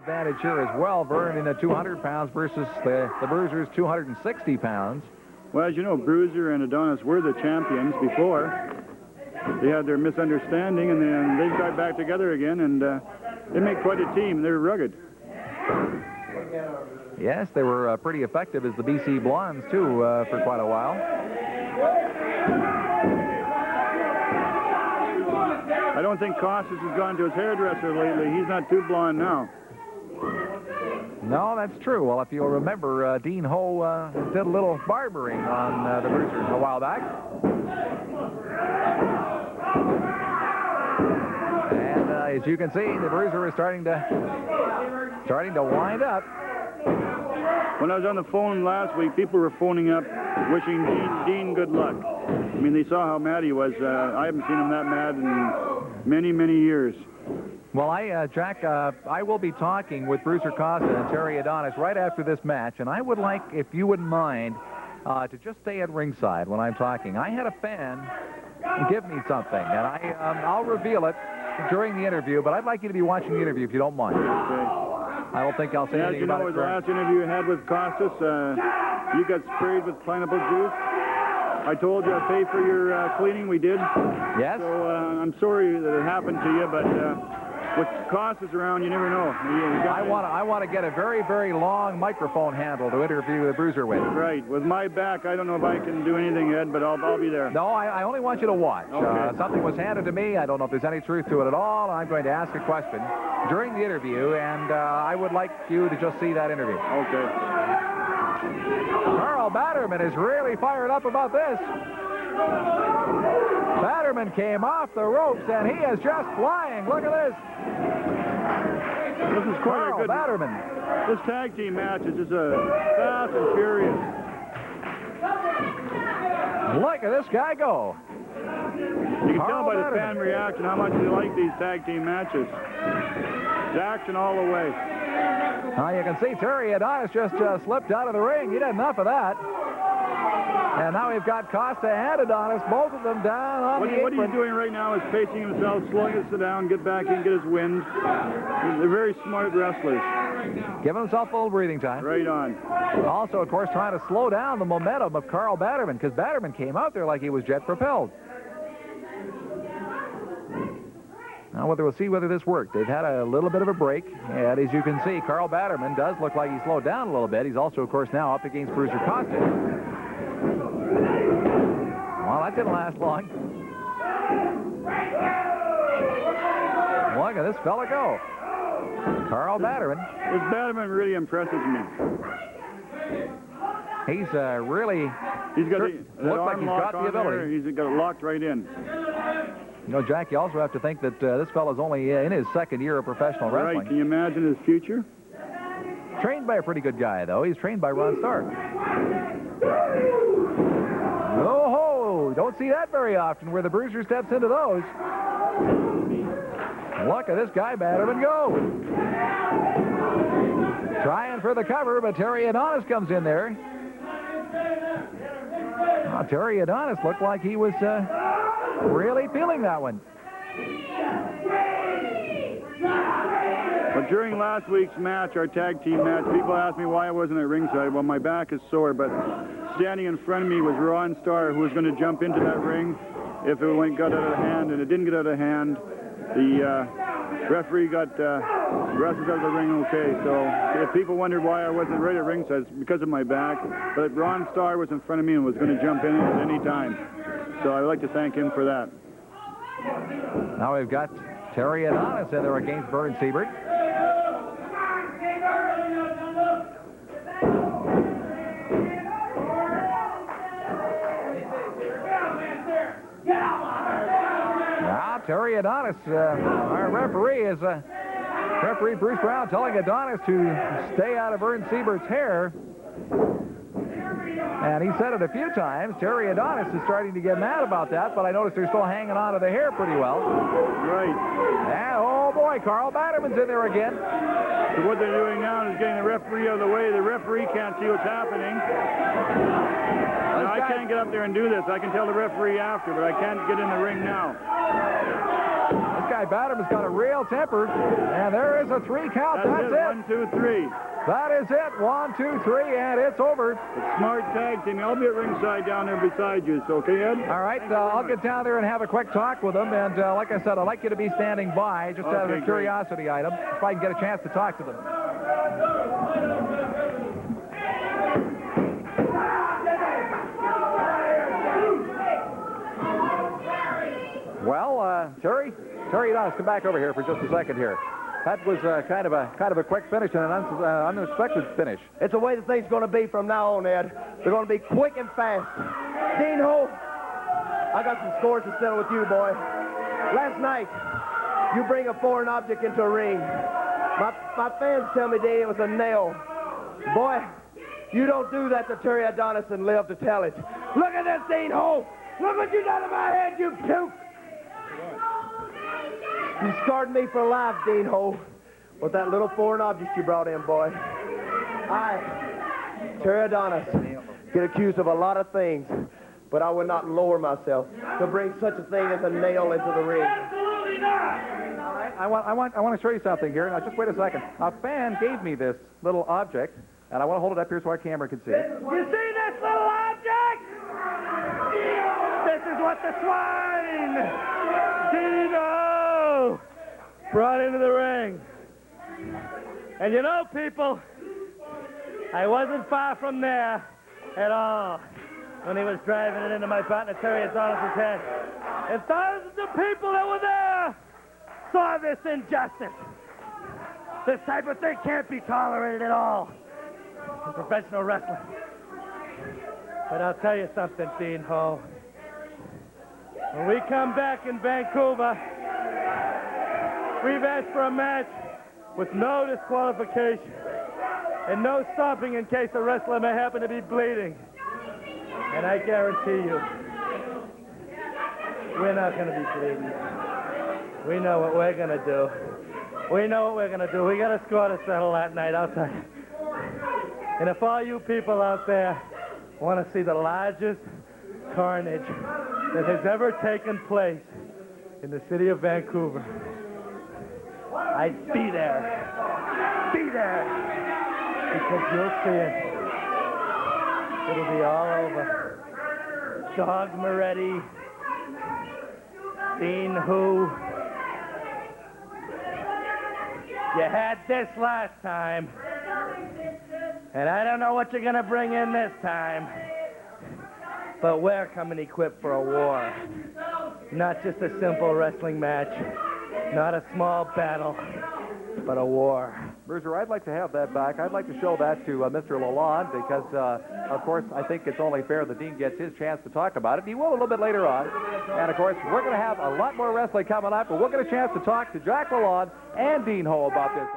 advantage here as well. Verne in the 200 pounds versus the Bruisers 260 pounds. Well, as you know, Bruiser and Adonis were the champions before. They had their misunderstanding, and then they got back together again, and they make quite a team. They're rugged. Yes, they were pretty effective as the BC Blondes, too, for quite a while. I don't think Costas has gone to his hairdresser lately. He's not too blonde now. No, that's true. Well, if you'll remember, Dean Ho did a little barbering on the Bruisers a while back. And as you can see, the Bruiser is starting to wind up. When I was on the phone last week, people were phoning up wishing Dean good luck. I mean, they saw how mad he was. I haven't seen him that mad in many, many years. Well, Jack, I will be talking with Bruiser Costa and Terry Adonis right after this match, and I would like, if you wouldn't mind, to just stay at ringside when I'm talking. I had a fan give me something, and I'll reveal it during the interview, but I'd like you to be watching the interview if you don't mind. Okay. I don't think I'll say anything about it. As you know, the last interview you had with Costas, you got sprayed with pineapple juice. I told you I'd pay for your cleaning. We did. Yes. So I'm sorry that it happened to you, but with Costas around, you never know. I want to get a very, very long microphone handle to interview the Bruiser with. Right. With my back, I don't know if I can do anything, Ed, but I'll be there. No, I only want you to watch. Okay. Something was handed to me. I don't know if there's any truth to it at all. I'm going to ask a question during the interview, and I would like you to just see that interview. Okay. Karl Batterman is really fired up about this. Batterman came off the ropes, and he is just flying. Look at this. This is quite Karl a good Batterman. This tag team match is just fast and furious. Look at this guy go. You can tell by the fan reaction how much they like these tag team matches. It's action all the way. Now you can see Terry Adonis just slipped out of the ring. He did enough of that. And now we've got Costa and Adonis, both of them down on the apron. What he's doing right now is pacing himself, slowing it down, get back in, get his wind. They're very smart wrestlers. Giving himself a little breathing time. Right on. Also, of course, trying to slow down the momentum of Karl Batterman, because Batterman came out there like he was jet propelled. Now, we'll see whether this worked. They've had a little bit of a break, and as you can see, Karl Batterman does look like he slowed down a little bit. He's also, of course, now up against Bruiser Costa. Well, that didn't last long. Look at this fella go. Karl Batterman. This Batterman really impresses me. He's really... He's got looks like he's got the ability. There. He's got it locked right in. You know, Jack, you also have to think that this fella's only in his second year of professional wrestling. Right. Can you imagine his future? Trained by a pretty good guy, though. He's trained by Ron Stark. Oh, don't see that very often where the Bruiser steps into those. Look at this guy, Batterman, go. Trying for the cover, but Terry Adonis comes in there. Oh, Terry Adonis looked like he was really feeling that one. But during last week's match, our tag team match, people asked me why I wasn't at ringside. Well, my back is sore, but standing in front of me was Ron Starr, who was going to jump into that ring if it got out of hand, and it didn't get out of hand. The referee got wrestled out of the ring okay. So if people wondered why I wasn't right at ringside, it's because of my back. But Ron Starr was in front of me and was going to jump in at any time. So I'd like to thank him for that. Now we've got Terry Adonis in there against Verne Siebert. Now Terry Adonis, our referee is referee Bruce Brown telling Adonis to stay out of Verne Siebert's hair. And he said it a few times. Terry Adonis is starting to get mad about that, but I noticed they're still hanging on to the hair pretty well. Right. And, oh, boy, Karl Batterman's in there again. So what they're doing now is getting the referee out of the way. The referee can't see what's happening. Now, I can't get up there and do this. I can tell the referee after, but I can't get in the ring now. This guy's my, Batterman's got a real temper. And there is a 3 count. That's it. 1, 2, 3. That is it. 1, 2, 3, and it's over. It's smart tag team. I'll be at ringside down there beside you, so okay, Ed? All right, I'll get down there and have a quick talk with them. And like I said, I'd like you to be standing by, just as a curiosity item, if I can get a chance to talk to them. Well, Terry Adonis, come back over here for just a second here. That was kind of a quick finish and an unexpected finish. It's the way the thing's going to be from now on, Ed. They're going to be quick and fast. Dean Ho, I got some scores to settle with you, boy. Last night, you bring a foreign object into a ring. My fans tell me, Dean, it was a nail. Boy, you don't do that to Terry Adonis and live to tell it. Look at this, Dean Ho. Look what you done to my head, you puke. You scarred me for life, Dean Ho, with that little foreign object you brought in, boy. I, Terry Adonis, get accused of a lot of things, but I would not lower myself to bring such a thing as a nail into the ring. Absolutely not! All right, I want to show you something here. Now, just wait a second. A fan gave me this little object, and I want to hold it up here so our camera can see it. You see this little object? This is what the swine, Dino, brought into the ring. And you know, people, I wasn't far from there at all when he was driving it into my partner Terry Adonis' head. And thousands of people that were there saw this injustice. This type of thing can't be tolerated at all in professional wrestling. But I'll tell you something, Dean Ho. When we come back in Vancouver, we've asked for a match with no disqualification and no stopping in case the wrestler may happen to be bleeding. And I guarantee you, we're not going to be bleeding. We know what we're going to do. We know what we're going to do. We got a score to settle that night, I'll tell you. And if all you people out there want to see the largest carnage that has ever taken place in the city of Vancouver, I'd be there. Be there. Because you'll see it. It'll be all over. Dog Moretti, Dean Who. You had this last time. And I don't know what you're going to bring in this time. But we're coming equipped for a war. Not just a simple wrestling match. Not a small battle. But a war. Bruiser, I'd like to have that back. I'd like to show that to Mr. Lalonde because, of course, I think it's only fair that Dean gets his chance to talk about it. He will a little bit later on. And, of course, we're going to have a lot more wrestling coming up, but we'll get a chance to talk to Jack Lalonde and Dean Ho about this.